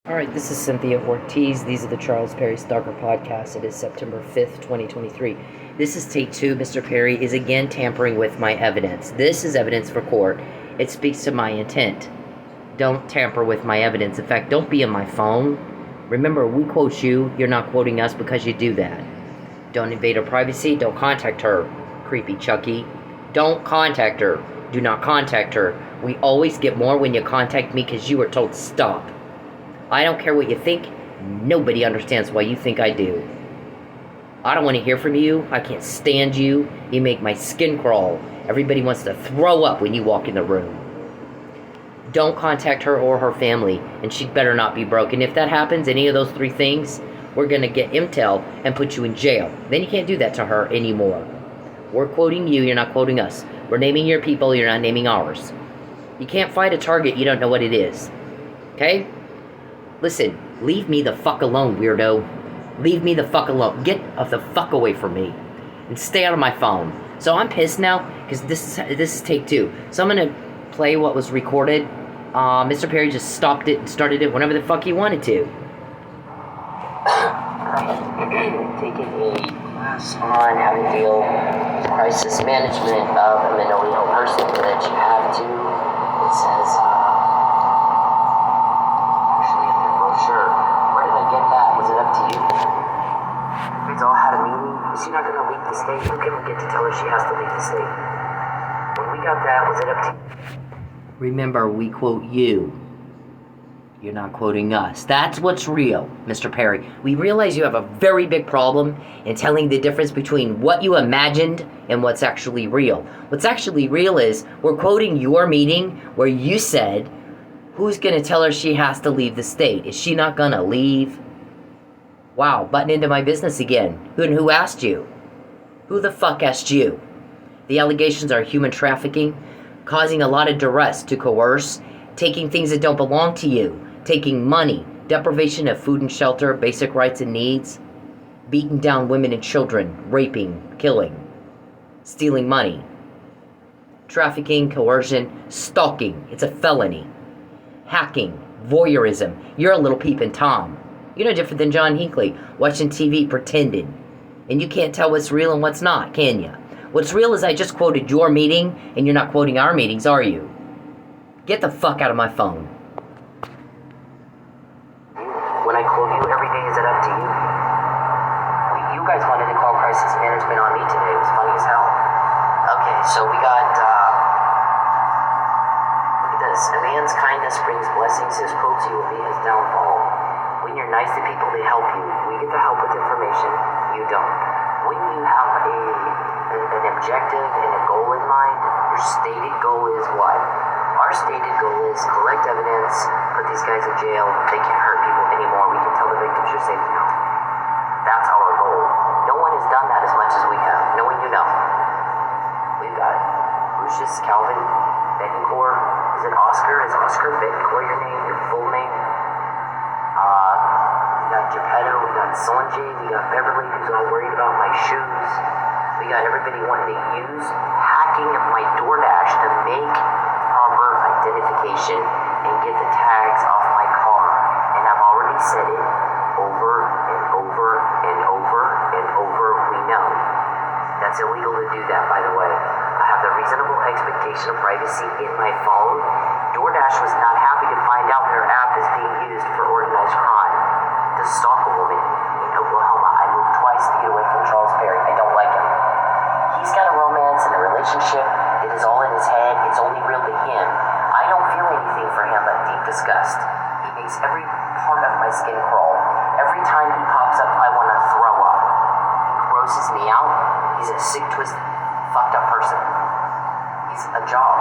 Alright, this is Cynthia Ortiz. These are the Charles Perry Stalker Podcast. It is September 5th, 2023. This is take 2. Mr. Perry is again tampering with my evidence. This is evidence for court. It speaks to my intent. Don't tamper with my evidence. In fact, don't be on my phone. Remember, we quote you. You're not quoting us because you do that. Don't invade her privacy. Don't contact her. Creepy Chucky. Don't contact her. Do not contact her. We always get more when you contact me because you are told stop. I don't care what you think. Nobody understands why you think I do. I don't want to hear from you. I can't stand you. You make my skin crawl. Everybody wants to throw up when you walk in the room. Don't contact her or her family, and she'd better not be broken. If that happens, any of those 3 things, we're going to get intel and put you in jail. Then you can't do that to her anymore. We're quoting you. You're not quoting us. We're naming your people. You're not naming ours. You can't fight a target you don't know what it is. Okay? Listen, leave me the fuck alone, weirdo. Leave me the fuck alone. Get the fuck away from me. And stay out of my phone. So I'm pissed now, because this is take 2. So I'm going to play what was recorded. Mr. Perry just stopped it and started it whenever the fuck he wanted to. Taking a class on how to deal with crisis management of a mentally ill person that you have to, it says, sure. Where did I get that? Was it up to you? It's all had a meaning. Is she not going to leave the state? Who can we get to tell her she has to leave the state? When we got that, was it up to you? Remember, we quote you. You're not quoting us. That's what's real, Mr. Perry. We realize you have a very big problem in telling the difference between what you imagined and what's actually real. What's actually real is we're quoting your meeting where you said, who's going to tell her she has to leave the state? Is she not going to leave? Wow, butting into my business again. Who asked you? Who the fuck asked you? The allegations are human trafficking, causing a lot of duress to coerce, taking things that don't belong to you, taking money, deprivation of food and shelter, basic rights and needs, beating down women and children, raping, killing, stealing money, trafficking, coercion, stalking. It's a felony. Hacking, voyeurism. You're a little peeping Tom. You're no different than John Hinckley, watching TV pretending. And you can't tell what's real and what's not, can you? What's real is I just quoted your meeting, and you're not quoting our meetings, are you? Get the fuck out of my phone. When I quote you every day, is it up to you? You guys wanted to call crisis management on me today. It was funny as hell. Okay, so we got, a man's kindness brings blessings, his cruelty will be his downfall. When you're nice to people, they help you. We get the help with information, you don't. When you have an objective and a goal in mind, your stated goal is what? Our stated goal is collect evidence, put these guys in jail, they can't hurt people anymore, we can tell the victims you're safe now. That's our goal. No one has done that as much as we have, knowing you know. We've got Lucius Calvin Betancourt. Is it Oscar? Is Oscar Betancourt your name? Your full name? We got Geppetto, we got Sonjay, we got Beverly, who's all worried about my shoes. We got everybody wanting to use hacking my DoorDash to make proper identification and get the tags off my car. And I've already said it over and over and over and over. We know. That's illegal to do that, by the way. I have the reasonable expectation of privacy in my phone. DoorDash was not happy to find out their app is being used for organized crime. To stalk a woman in Oklahoma. I moved twice to get away from Charles Perry. I don't like him. He's got a romance and a relationship. It is all in his head. It's only real to him. I don't feel anything for him but deep disgust. He makes every part of my skin crawl. Every time he pops up, I want to throw up. He grosses me out. He's a sick, twisted, fucked up person. He's a job.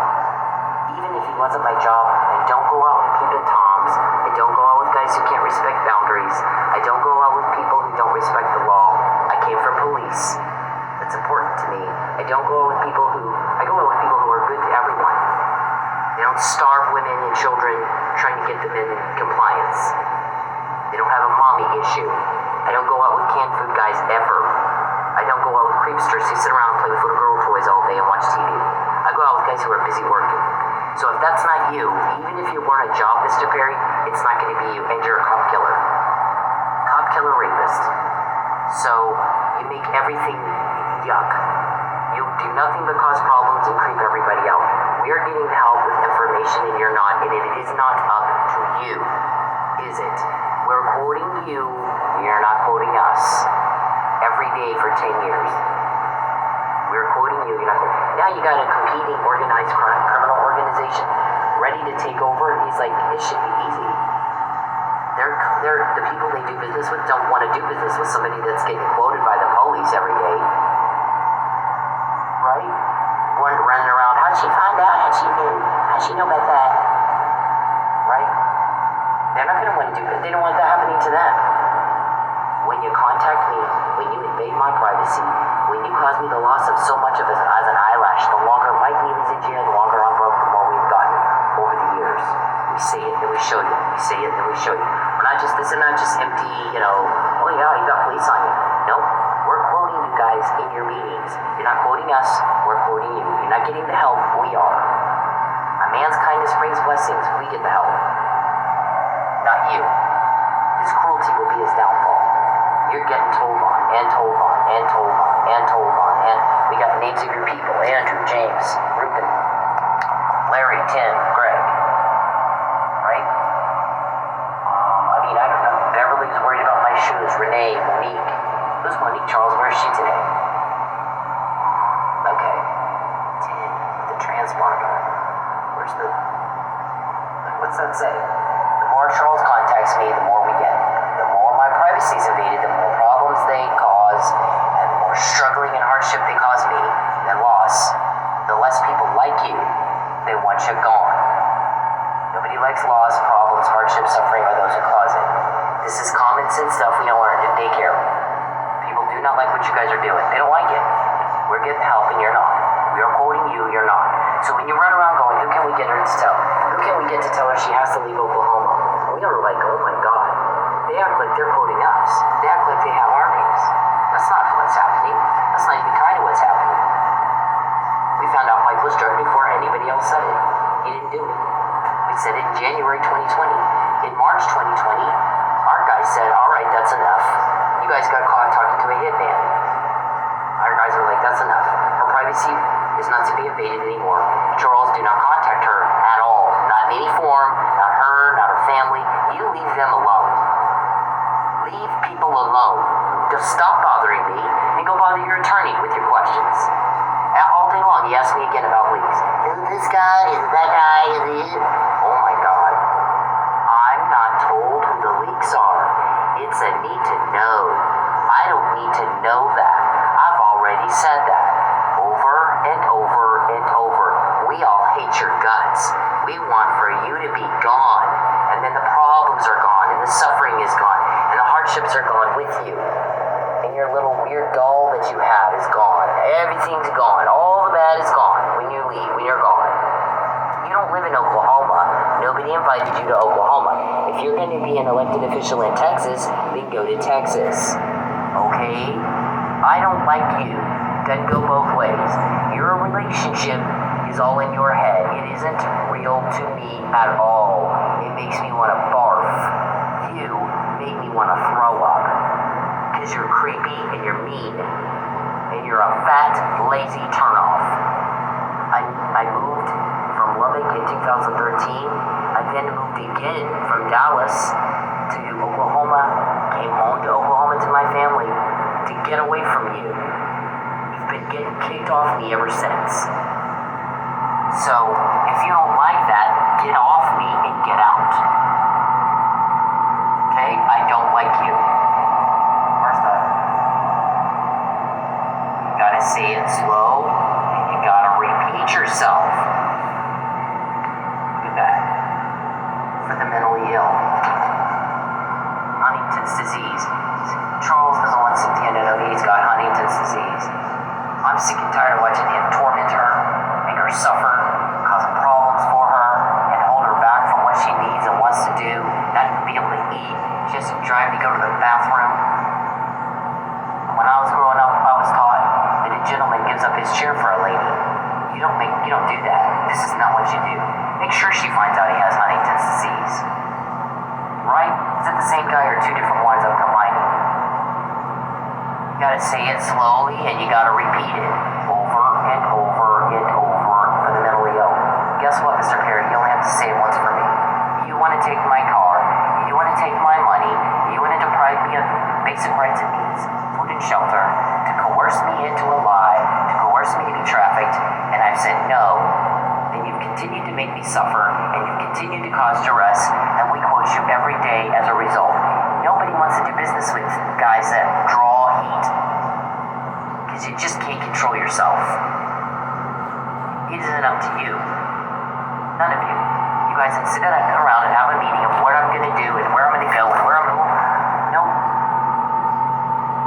Even if he wasn't my job, I don't go out with peeping toms. I don't go out with guys who can't respect boundaries. I don't go out with people who don't respect the law. I came from police. That's important to me. I go out with people who are good to everyone. They don't starve women and children trying to get them in compliance. They don't have a mommy issue. I don't go out with canned food guys ever. I don't go out with creepsters who sit around and play with little girl toys all day and watch TV. I go out with guys who are busy working. So if that's not you, even if you want a job, Mr. Perry, it's not going to be you, and you're a cop killer. Cop killer rapist. So you make everything yuck. You do nothing but cause problems and creep everybody out. We are getting help with information and you're not, and it is not up to you, is it? We're quoting you, you're not quoting us. Every day for 10 years. We're quoting you, you're not quoting. Now you got a competing organized crime, criminal organization ready to take over, and he's like, it should be easy. The people they do business with don't want to do business with somebody that's getting quoted by the police every day. Right? Running around, how'd she find out? How'd she know about that? Right? They're not going to want to do it. They don't want that happening to them. When you contact me, when you invade my privacy, when you cause me the loss of so much of as an eyelash, the longer Mike Neely's in jail, the longer I'm broke, the more we've gotten over the years. We say it and we show you. We say it and we show you. This is not just empty, oh yeah, you got police on you. Nope. We're quoting you guys in your meetings. You're not quoting us, we're quoting you. You're not getting the help, we are. A man's kindness brings blessings, we get the help. Not you. His cruelty will be his downfall. You're getting told on, and told on, and told on, and told on, and we got the names of your people: Andrew, James, Ruben, Larry, Tim, Greg. Right? I don't know. Beverly's worried about my shoes. Renee, Monique. Who's Monique Charles? Where is she today? Okay. Tim, the transponder. Where's the... What's that say? The more Charles contacts me, the more we get. The more my privacy is invaded, the more problems they cause, and the more struggling and hardship they cause me, and loss, the less people like you, they want you gone. Nobody likes loss, problems, hardship, suffering, or those who cause it. This is common sense stuff we learned in daycare. People do not like what you guys are doing. They don't like it. We're getting help and you're not. We are quoting you, you're not. So when you run around going, who can we get her to tell? Who can we get to tell her she has to leave Oklahoma? We are like, oh my God. They act like they're quoting us. They act like they have our names. That's not what's happening. That's not even kind of what's happening. We found out Mike was drugged before anybody else said it. He didn't do it. We said it in January 2020. In March 2020, our guy said, all right, that's enough. You guys got caught talking to a hitman. Our guys were like, that's enough. Her privacy is not to be invaded anymore. Charles, do not contact her at all. Not in any form. Not her, not her family. You leave them alone. Leave people alone. Just stop bothering me and go bother your attorney with your questions. All day long, he asked me again about leaks. Is it this guy? Is it that guy? Is it... Oh my God. I'm not told who the leaks are. It's a need to know. I don't need to know that. I've already said that. Over and over and over. We all hate your guts. We want for you to be gone. And then the problems are gone. And the suffering is gone. And the hardships are gone with you. And your little weird doll that you have is gone. Everything's gone. All the bad is gone when you leave, when you're gone. You don't live in Oklahoma. Nobody invited you to Oklahoma. If you're going to be an elected official in Texas, then go to Texas. Okay? I don't like you. Doesn't go both ways. Your relationship is all in your head. It isn't real to me at all. It makes me want to barf. You make me want to throw up. Because you're creepy and you're mean. And you're a fat, lazy turnoff. I moved from Lubbock in 2013. I then moved again from Dallas to Oklahoma. Came home to Oklahoma to my family to get away from you. You've been getting kicked off me ever since. So, if you don't like that, get off me and get out. Okay? I don't like you. Where's that? You gotta say it slow, and you gotta repeat yourself. Look at that. For the mentally ill. Huntington's disease. Charles doesn't want Cynthia to know he's got Huntington's disease. I'm sick and tired of watching him torment her, make her suffer, causing problems for her, and hold her back from what she needs and wants to do, not even be able to eat, just drive to go to the bathroom. When I was growing up, I was taught that a gentleman gives up his chair for a lady. You don't do that. This is not what you do. make sure she finds out he has Huntington's disease. Right? Is it the same guy or two different ones I'm combining? You gotta say it slowly and you gotta repeat it over and over and over for the mentally ill. Guess what, Mr. Perry? You only have to say it once for me. You want to take my car. You want to take my money. You want to deprive me of basic rights and needs, food and shelter, to coerce me into a lie, to coerce me to be trafficked, and I've said no. And you've continued to make me suffer, and you've continued to cause duress, and we quote you every day as a result. Nobody wants to do business with guys that draw heat, because you just can't control yourself. It isn't up to you. None of you. You guys can sit around and have a meeting of what I'm going to do and where I'm going to go and where I'm going to... No.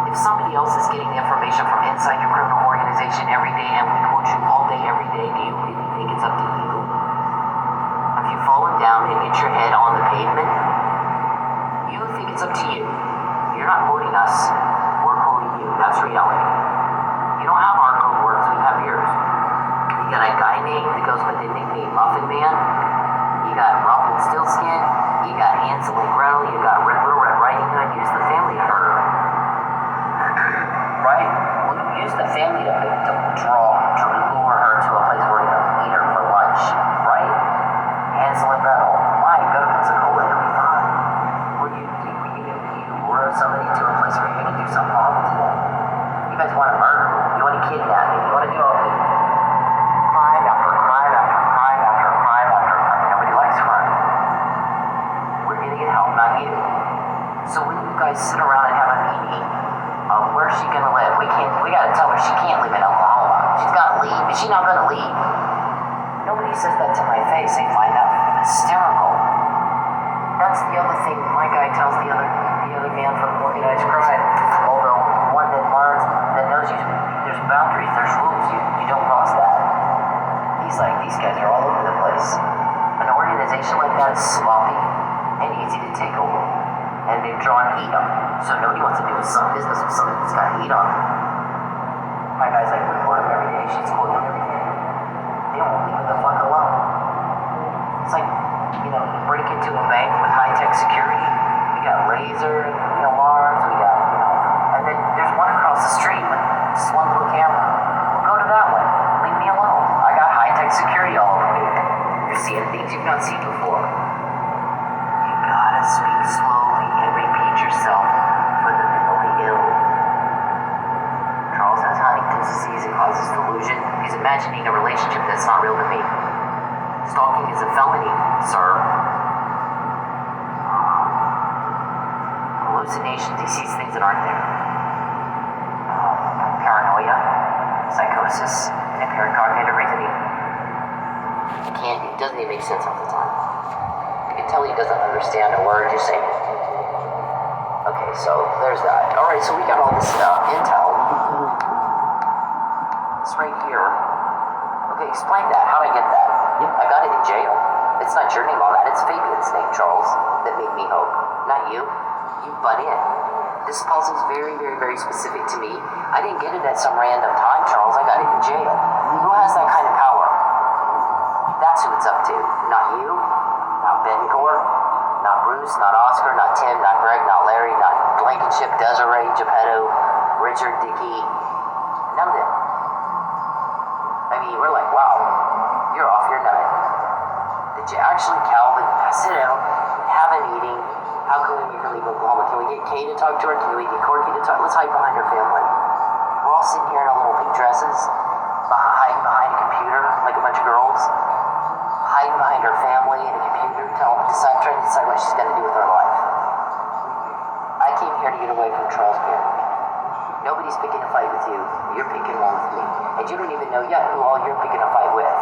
If somebody else is getting the information from inside your criminal organization every day and we quote you all day, every day, do you really think it's up to you? Have you fallen down and hit your head on the pavement? You think it's up to you. You're not quoting us. We're quoting you. That's reality. You don't have our code words. We have yours. You got a guy named that goes by the nickname Muffin Man. You got Rumpelstiltskin. You got Hansel and Gretel. You got Little Red Riding Hood. Use the family to hurt her. Right? Well, you use the family to lure her to a place where you're going to meet her for lunch. Right? Hansel and Gretel. Why? Go to Pensacola. It'll be fine. Well, you lure somebody to a place where you're going to do something horrible to them. You guys want to murder. You want to kidnap me. You want to do all this. Crime after crime after crime after crime after crime. Nobody likes crime. We're going to get help, not you. So when you guys sit around and have a meeting of where's she going to live, we got to tell her she can't live in Oklahoma. She's got to leave. Is she not going to leave? Nobody says that to my face. They find that hysterical. That's the other thing my guy tells the other man from organized crime. Although one that learns, that knows there's boundaries, there's rules. You don't cross that. He's like, these guys are all over the place. An organization like that is sloppy and easy to take over. And they've drawn heat on. So nobody wants to do some business with somebody that's got heat on. My guy's like, we quote him every day. She's quoting him every day. They won't leave him the fuck alone. It's like, you break into a bank with high-tech security. We got laser alarms. We got, and then there's one across the street with just one little camera. Well, go to that one. Leave me alone. I got high-tech security all over me. You're seeing things you've not seen before. You gotta speak slowly and repeat yourself for the mentally ill. Charles has Huntington's disease and causes delusion. He's imagining a relationship that's not real to me. Stalking is a felony, sir. Hallucinations, he sees things that aren't there. Paranoia, psychosis, and impaired cognitive reasoning. It doesn't even make sense half the time. You can tell he doesn't understand a word you're saying. Okay, so there's that. Alright, so we got all this stuff, intel. It's right here. Okay, explain that. How'd I get that? I got it in jail. It's not your name on that. It's Fabian's name, Charles, that made me hope. Not you. You butt in. This puzzle's very, very, very specific to me. I didn't get it at some random time, Charles. I got it in jail. Who has that kind of power? That's who it's up to. Not you, not Ben Gore, not Bruce, not Oscar, not Tim, not Greg, not Larry, not Blankenship, Desiree, Geppetto, Richard, Dickey. None of them. I mean, we're like, wow, you're off your nut. Did you actually, Calvin, sit down, have a meeting? How can we make her leave Oklahoma? Can we get Kay to talk to her? Can we get Corky to talk? Let's hide behind her family. We're all sitting here in our little pink dresses, hiding behind a computer like a bunch of girls, hiding behind her family and a computer, trying to decide what she's going to do with her life. I came here to get away from Charles Perry. Nobody's picking a fight with you. You're picking one with me. And you don't even know yet who all you're picking a fight with.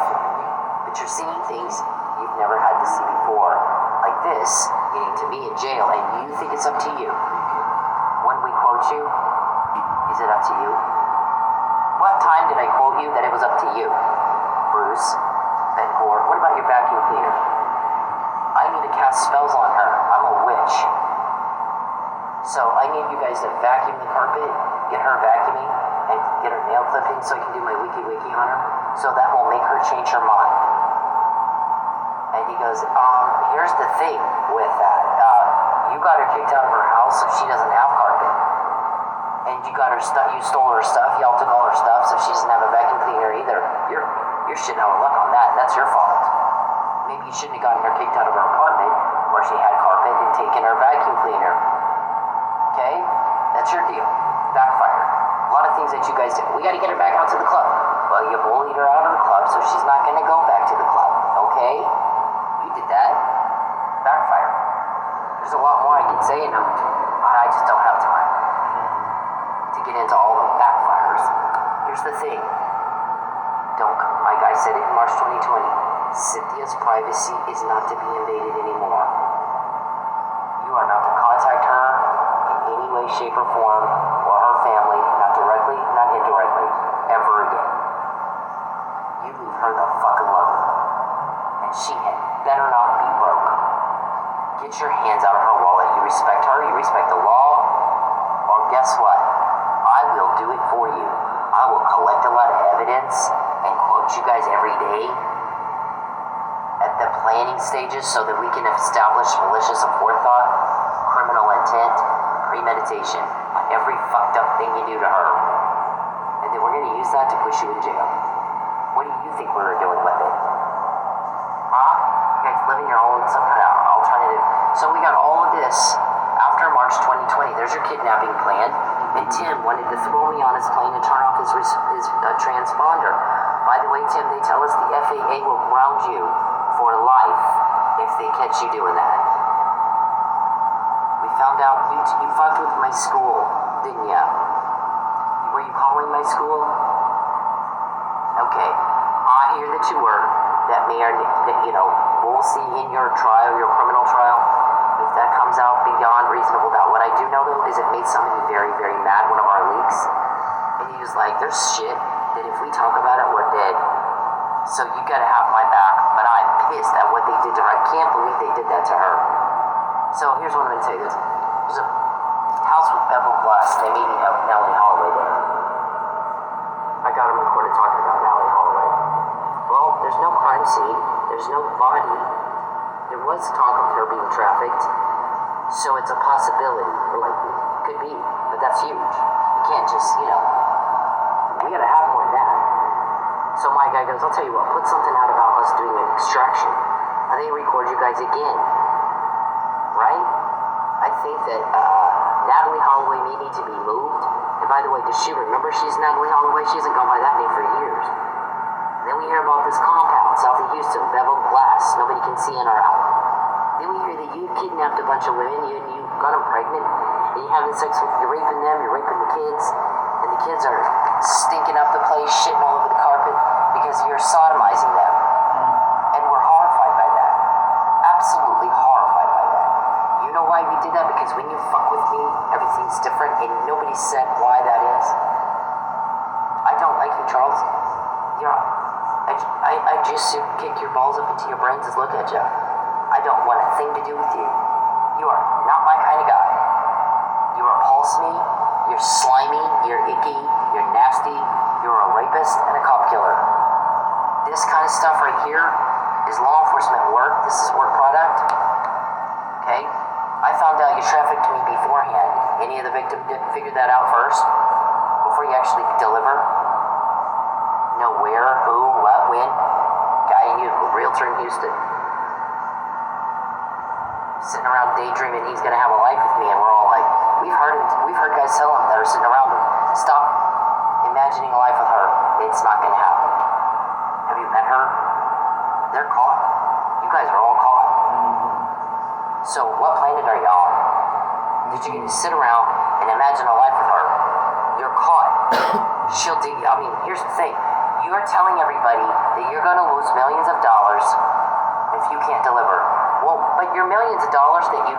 But you're seeing things you've never had to see before. Like this, getting to me in jail, and you think it's up to you. When we quote you, is it up to you? What time did I quote you that it was up to you? Bruce, Ben Gore, what about your vacuum cleaner? I need to cast spells on her. I'm a witch. So I need you guys to vacuum the carpet, get her vacuuming, and get her nail clipping so I can do my wiki on her. So that will make her change her mind. And he goes, here's the thing with that. You got her kicked out of her house so she doesn't have carpet. And you got her stuff, you stole her stuff, y'all took all her stuff so she doesn't have a vacuum cleaner either. You're shitting out of luck on that. That's your fault. Maybe you shouldn't have gotten her kicked out of her apartment where she had carpet and taken her vacuum cleaner. Okay? That's your deal. Backfired. A lot of things that you guys did. We got to get her back out to the club. Well, you bullied her out of the club, so she's not going to go back to the club. Okay? You did that. Backfired. There's a lot more I can say, and I just don't have time to get into all the backfires. Here's the thing. Like I said it in March 2020, Cynthia's privacy is not to be invaded anymore. You are not to contact her in any way, shape, or form, or her family, not directly, not indirectly, ever again. You leave her the fuck alone. And she had better not be broke. Get your hands out of her wallet. You respect her, you respect the law, or guess what? I will do it for you. I will collect a lot of evidence and quote you guys every day at the planning stages so that we can establish malicious aforethought, criminal intent, premeditation on every fucked up thing you do to her. And then we're going to use that to push you in jail. What do you think we're doing with it? Huh? You guys living your own some kind of alternative. So we got all of this after March 2020. There's your kidnapping plan. And Tim wanted to throw me on his plane and turn off his transponder. By the way, Tim, they tell us the FAA will ground you for life if they catch you doing that. We found out you fucked with my school, didn't ya? Were you calling my school? Okay. I hear that you were. That may or we'll see in your trial, your criminal trial, if that comes out beyond reasonable doubt. What I do know, though, is it made somebody very, very mad, one of our leaks. And he was like, there's shit that if we talk about it, we're dead. So you gotta have my back. But I'm pissed at what they did to her. I can't believe they did that to her. So here's what I'm gonna tell you. There's a house with beveled glass. They made me have Nellie Holloway there. I got him recorded talking about Nellie Holloway. Well, there's no crime scene. There's no body. There was talk of her being trafficked, so it's a possibility, or could be, but that's huge. You can't just, we gotta have more than that. So my guy goes, I'll tell you what, put something out about us doing an extraction, and they record you guys again, right? I think that Natalie Holloway may need to be moved, and by the way, does she remember she's Natalie Holloway? She hasn't gone by that name for years. And then we hear about this compound south of Houston, beveled glass, nobody can see in or out. Then we hear that you kidnapped a bunch of women, and you got them pregnant, and you're having sex with, you're raping them, you're raping the kids, and the kids are stinking up the place, shitting all over the carpet, because you're sodomizing them. And we're horrified by that. Absolutely horrified by that. You know why we did that? Because when you fuck with me, everything's different, and nobody said why that is. I don't like you, Charles. I just kick your balls up into your brains and look at you. I don't want a thing to do with you. You are not my kind of guy. You repulse me. You're slimy. You're icky. You're nasty. You're a rapist and a cop killer. This kind of stuff right here is law enforcement work. This is work product. Okay? I found out you trafficked me beforehand. Any of the victims didn't figure that out first before you actually deliver? Know where, who, what, when? Guy in you, realtor in Houston. Sitting around daydreaming he's gonna have a life with me, and we're all like, we've heard guys tell him that are sitting around him, stop imagining a life with her. It's not gonna happen. Have you met her? They're caught. You guys are all caught. So what planet are you on? Did you get to sit around and imagine a life with her? You're caught. She'll dig you. I mean, here's the thing. You are telling everybody that you're going to lose millions of dollars if you can't deliver. Well, but your millions of dollars that you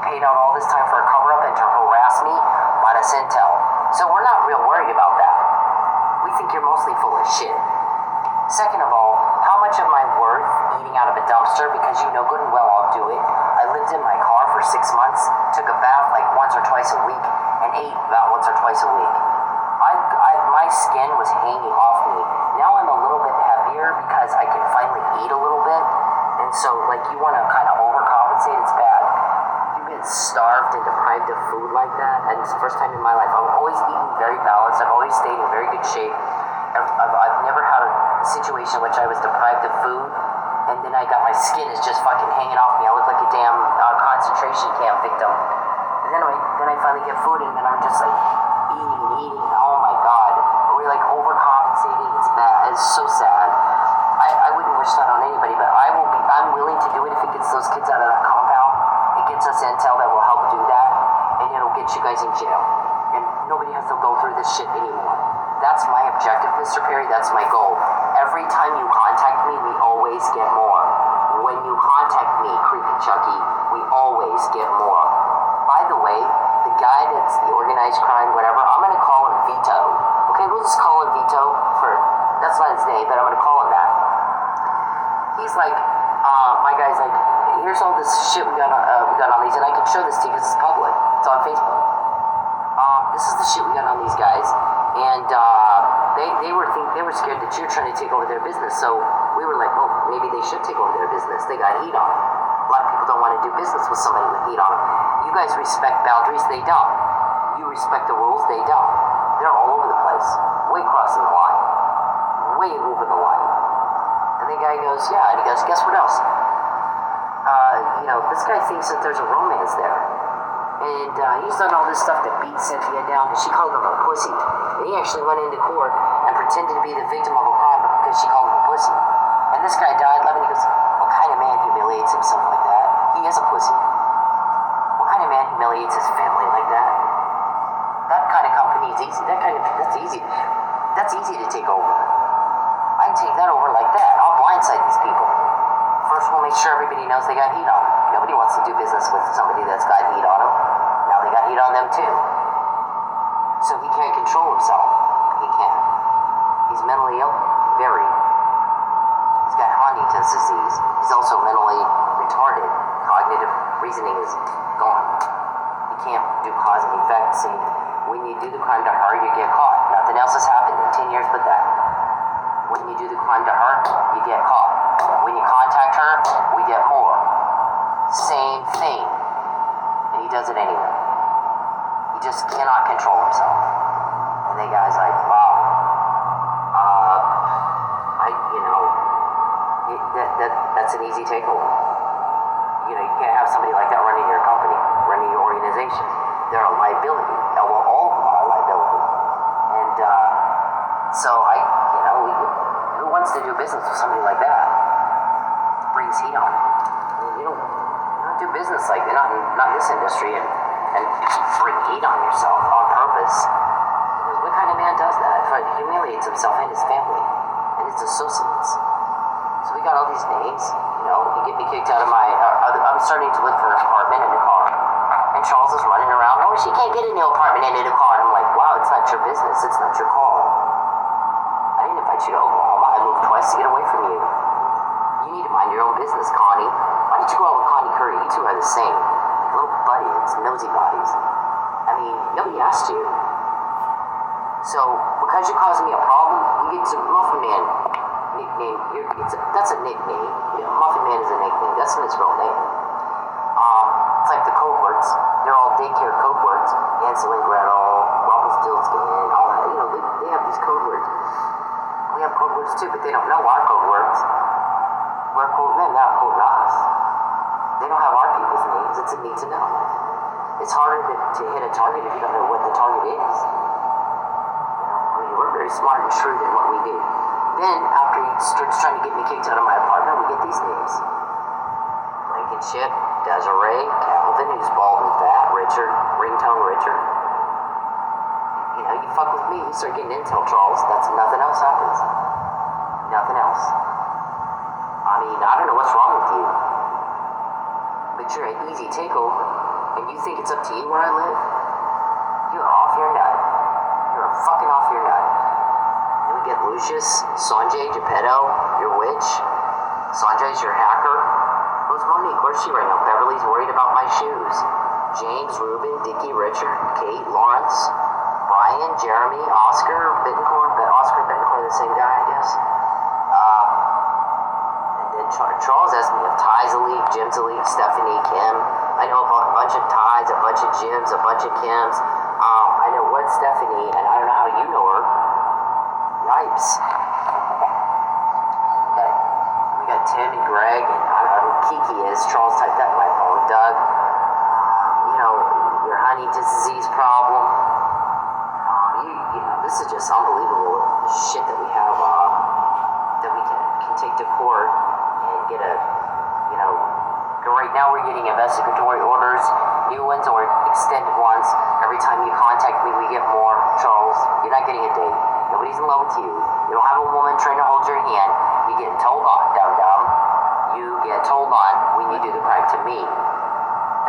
paid out all this time for a cover-up and to harass me bought us intel. So we're not real worried about that. We think you're mostly full of shit. Second of all, how much of my worth eating out of a dumpster, because you know good and well I'll do it. I lived in my car for 6 months, took a bath like once or twice a week, and ate about once or twice a week. My skin was hanging off me. Now I'm a little bit heavier because I can finally eat a little bit, and like you want to kind of overcompensate, it's bad. You've been starved and deprived of food like that, and it's the first time in my life. I've always eaten very balanced. I've always stayed in very good shape. I've never had a situation in which I was deprived of food, and then my skin is just fucking hanging off me. I look like a damn concentration camp victim. And then I finally get food, and then I'm just like eating. Oh my god, we're like overcompensating. It's bad. It's so sad. I wouldn't wish that on anybody, but I'm willing to do it if it gets those kids out of that compound. It gets us intel that will help do that, and it'll get you guys in jail. And nobody has to go through this shit anymore. That's my objective, Mr. Perry. That's my goal. Every time you contact me, we always get more. When you contact me, Creepy Chucky, we always get more. By the way, the guy that's the organized crime, whatever, I'm going to call him Vito. Okay, we'll just call him Vito that's not his name, but I'm going to call him that. He's like, my guy's like, here's all this shit we got on these, and I can show this to you because it's public. It's on Facebook. This is the shit we got on these guys, and they were scared that you're trying to take over their business. So we were like, well, maybe they should take over their business. They got heat on them. A lot of people don't want to do business with somebody with heat on them. You guys respect boundaries, they don't. You respect the rules, they don't. They're all over the place, way crossing the line, way over the line. And the guy goes, yeah, and he goes, guess what else? This guy thinks that there's a romance there. And he's done all this stuff to beat Cynthia down, and she called him a pussy. And he actually went into court and pretended to be the victim of a crime because she called him a pussy. And this guy died laughing. He goes, what kind of man humiliates himself like that? He is a pussy. What kind of man humiliates his family like that? That kind of company is easy. That's easy. That's easy to take over. I can take that over like that. I'll blindside these people. First, we'll make sure everybody knows they got heat on them. Nobody wants to do business with somebody that's got heat on them. Now they got heat on them too. So he can't control himself. He can't. He's mentally ill. Very. He's got Huntington's disease. He's also mentally retarded. Cognitive reasoning is gone. He can't do cause and effect. See, when you do the crime to her, you get caught. Nothing else has happened in 10 years but that. When you do the crime to her, you get caught. When you contact her, we get more. Same thing. And he does it anyway. He just cannot control himself. And the guy's like, wow. That's an easy takeover. You can't have somebody like that running your company, running your organization. They're a liability. Well, all of them are a liability. And who wants to do business with somebody like that? Brings heat on. You don't do business like that, not in this industry, and bring heat on yourself on purpose. Because what kind of man does that? He humiliates himself and his family and his associates. So we got all these names. You get me kicked out of my. I'm starting to look for an apartment and a car, and Charles is running around. Oh, she can't get a new apartment and a new car. And I'm like, wow, it's not your business. It's not your call. I didn't invite you to Oklahoma. I moved twice to get away from you. You need to mind your own business, Connie. Why did you go out with Connie Curry? You two are the same. Like little buddies, nosy bodies. I mean, nobody asked you. So, because you're causing me a problem, we get to Muffin Man nickname. That's a nickname. Muffin Man is a nickname. That's not his real name. It's like the code words. They're all daycare code words. Hansel and Gretel, Rumpelstiltskin, all that. They have these code words. We have code words too, but they don't know our code words. We're code men, not code us. They don't have our people's names. It's a need to know. It's harder to hit a target if you don't know what the target is. We're very smart and shrewd in what we do. Then, after he starts trying to get me kicked out of my apartment, we get these names. Blankenship, Desiree, Calvin, who's bald and fat, Richard, Ringtone Richard. You fuck with me, we start getting intel, Charles. That's nothing else happens. Nothing else. I mean, I don't know what's wrong with you. But you're an easy takeover. And you think it's up to you where I live? You're off your nut. You're fucking off your nut. Then we get Lucius, Sanjay, Geppetto, your witch. Sanjay's your hacker. Who's Monique? Where's she right now? Beverly's worried about my shoes. James, Ruben, Dickie, Richard, Kate, Lawrence, Brian, Jeremy, Oscar, Bittencourt. But Oscar and Bittencourt are the same guy, I guess. And then Charles asked me if Ty's a leak, Jim's a leak, Stephanie, Kim. I know about a bunch of Ty's, a bunch of Jims, a bunch of Kims. I know one Stephanie, and I don't know how you know her. Yipes. We got Tim and Greg, and I don't know who Kiki is. Charles typed that in my phone. Doug. Your honey disease problem. This is just unbelievable shit that we have, that we can take to court and get right now we're getting investigatory orders, new ones or extended ones. Every time you contact me, we get more. Charles, you're not getting a date. Nobody's in love with you. You don't have a woman trying to hold your hand. You get told on, dum-dum. You get told on when you do the crime to me.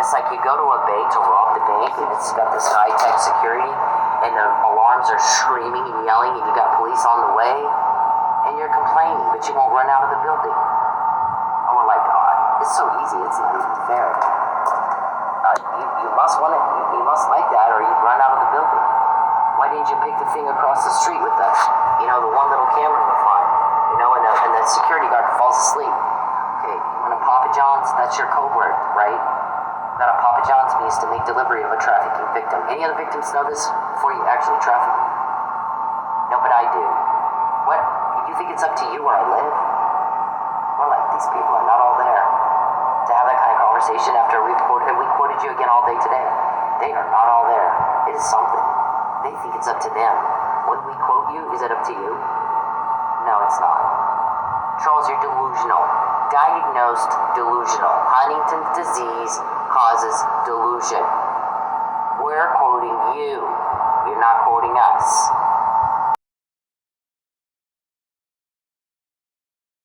It's like you go to a bank to rob the bank, and it's got this high-tech security, and the alarms are screaming and yelling, and you got police on the way, and you're complaining, but you won't run out of the building. And we're like, it's so easy, it's not even fair. You must want it, you must like that, or you'd run out of the building. Why didn't you pick the thing across the street with the one little camera in the front, and the security guard falls asleep? Okay, you want a Papa John's? That's your code word, right? That a Papa John's means to make delivery of a trafficking victim. Any other victims know this before you actually traffic? No, but I do. What? You think it's up to you where I live? We're like, these people are not all there to have that kind of conversation after we quoted you again all day today. They are not all there. It is something. They think it's up to them. When we quote you, is it up to you? No, it's not. Charles, you're delusional. Diagnosed delusional. Huntington's disease causes delusion. We're quoting you. You're not quoting us.